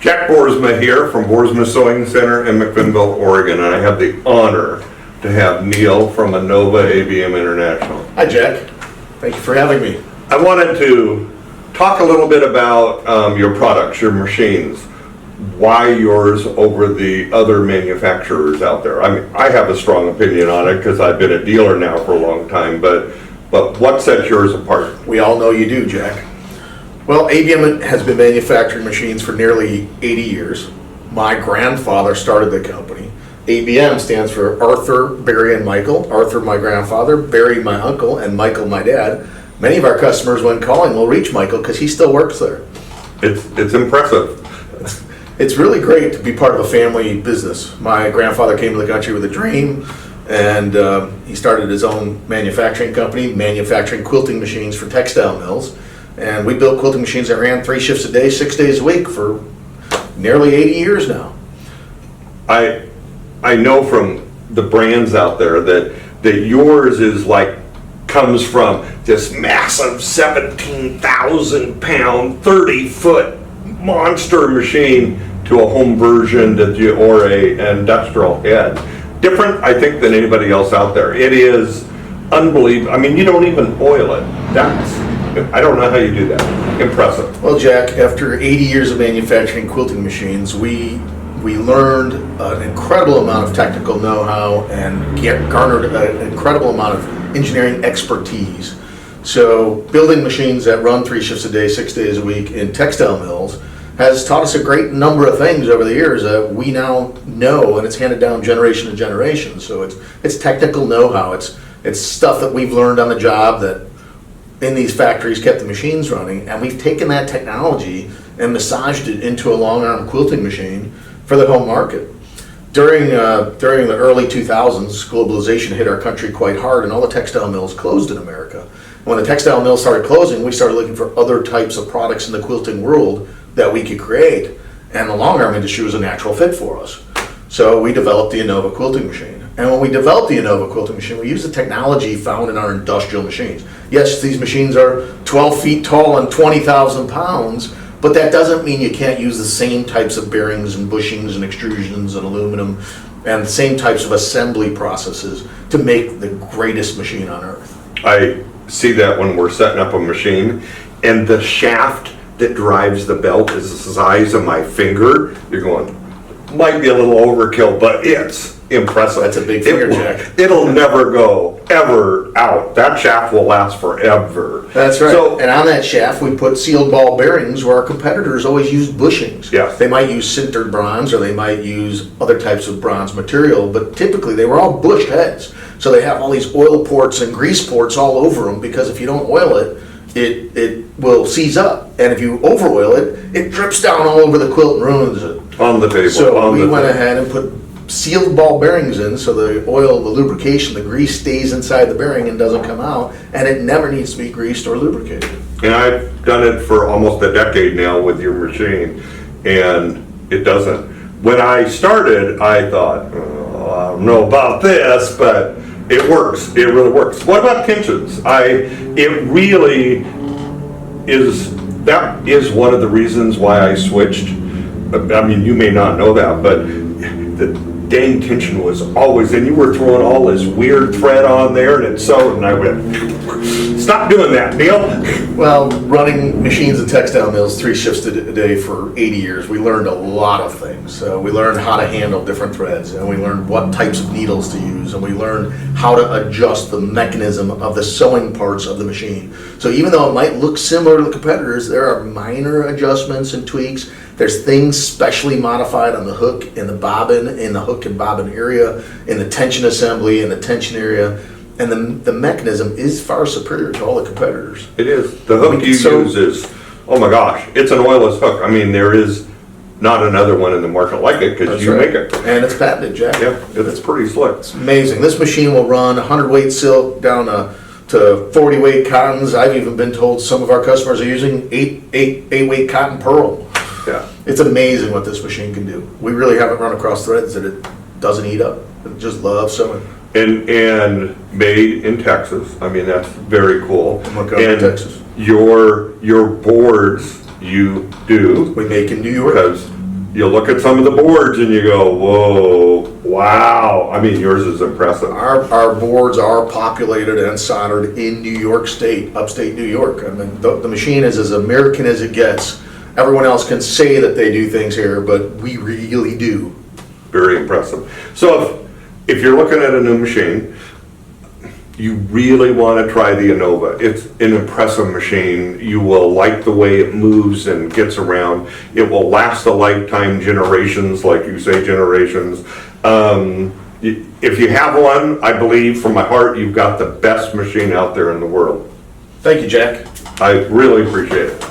Jack Boersma here from Boersma Sewing Center in McMinnville, Oregon, and I have the honor to have Neil from INNOVA ABM International. Hi, Jack. Thank you for having me. I wanted to talk a little bit about your products, your machines, why yours over the other manufacturers out there. I mean, I have a strong opinion on it because I've been a dealer now for a long time, but what sets yours apart? We all know you do, Jack. Well, ABM has been manufacturing machines for nearly 80 years. My grandfather started the company. ABM stands for Arthur, Barry, and Michael. Arthur, my grandfather, Barry, my uncle, and Michael, my dad. Many of our customers, when calling, will reach Michael because he still works there. It's impressive. It's really great to be part of a family business. My grandfather came to the country with a dream, and he started his own manufacturing company, manufacturing quilting machines for textile mills. And we built quilting machines that ran 3 shifts a day, 6 days a week for nearly 80 years now. I know from the brands out there that yours is comes from this massive 17,000 pound, 30-foot monster machine to a home version or an industrial head. Different, I think, than anybody else out there. It is unbelievable. I mean, you don't even oil it. I don't know how you do that. Impressive. Well, Jack, after 80 years of manufacturing quilting machines, we learned an incredible amount of technical know-how and garnered an incredible amount of engineering expertise. So building machines that run 3 shifts a day, 6 days a week in textile mills has taught us a great number of things over the years that we now know, and it's handed down generation to generation. So it's technical know-how. It's stuff that we've learned on the job that in these factories kept the machines running, and we've taken that technology and massaged it into a long arm quilting machine for the home market. During the early 2000s, globalization hit our country quite hard, and all the textile mills closed in America. When the textile mills started closing, we started looking for other types of products in the quilting world that we could create, and the long arm industry was a natural fit for us. So we developed the INNOVA quilting machine. And when we developed the INNOVA quilting machine, we used the technology found in our industrial machines. Yes, these machines are 12 feet tall and 20,000 pounds, but that doesn't mean you can't use the same types of bearings and bushings and extrusions and aluminum and the same types of assembly processes to make the greatest machine on earth. I see that when we're setting up a machine, and the shaft that drives the belt is the size of my finger. You're going, might be a little overkill, but it's impressive. That's a big finger, Jack. It'll never go ever out. That shaft will last forever. That's right. So, and on that shaft, we put sealed ball bearings where our competitors always use bushings. Yes. They might use sintered bronze or they might use other types of bronze material, but typically they were all bushed heads. So they have all these oil ports and grease ports all over them because if you don't oil it, it will seize up. And if you over oil it, it drips down all over the quilt and ruins it. On the table. So we went ahead and put sealed ball bearings in so the oil, the lubrication, the grease stays inside the bearing and doesn't come out, and it never needs to be greased or lubricated. And I've done it for almost a decade now with your machine, and it doesn't. When I started, I thought, oh, I don't know about this, but it works. It really works. What about tensions? It really is. That is one of the reasons why I switched. I mean, you may not know that, but the dang tension was always, and you were throwing all this weird thread on there, and it sewed, and I went, stop doing that, Neil. Well, running machines and textile mills 3 shifts a day for 80 years, we learned a lot of things. We learned how to handle different threads, and we learned what types of needles to use, and we learned how to adjust the mechanism of the sewing parts of the machine. So even though it might look similar to the competitors, there are minor adjustments and tweaks. There's things specially modified on the hook and the bobbin, in the hook and bobbin area, in the tension assembly, in the tension area, and the mechanism is far superior to all the competitors. It is. The hook you use is, oh my gosh, it's an oilless hook. I mean, there is not another one in the market like it because you make it. And it's patented, Jack. Yeah, it's pretty slick. It's amazing. This machine will run 100 weight silk down to 40 weight cottons. I've even been told some of our customers are using 8 weight cotton pearl. Yeah. It's amazing what this machine can do. We really haven't run across threads that it doesn't eat up. It just loves sewing. And made in Texas. I mean, that's very cool. And Texas. Your boards you do. We make in New York. Because you look at some of the boards and you go, whoa, wow. I mean, yours is impressive. Our boards are populated and soldered in New York State, upstate New York. I mean, the machine is as American as it gets. Everyone else can say that they do things here, but we really do. Very impressive. So if you're looking at a new machine, you really want to try the INNOVA. It's an impressive machine. You will like the way it moves and gets around. It will last a lifetime, generations, like you say, generations. If you have one, I believe from my heart, you've got the best machine out there in the world. Thank you, Jack. I really appreciate it.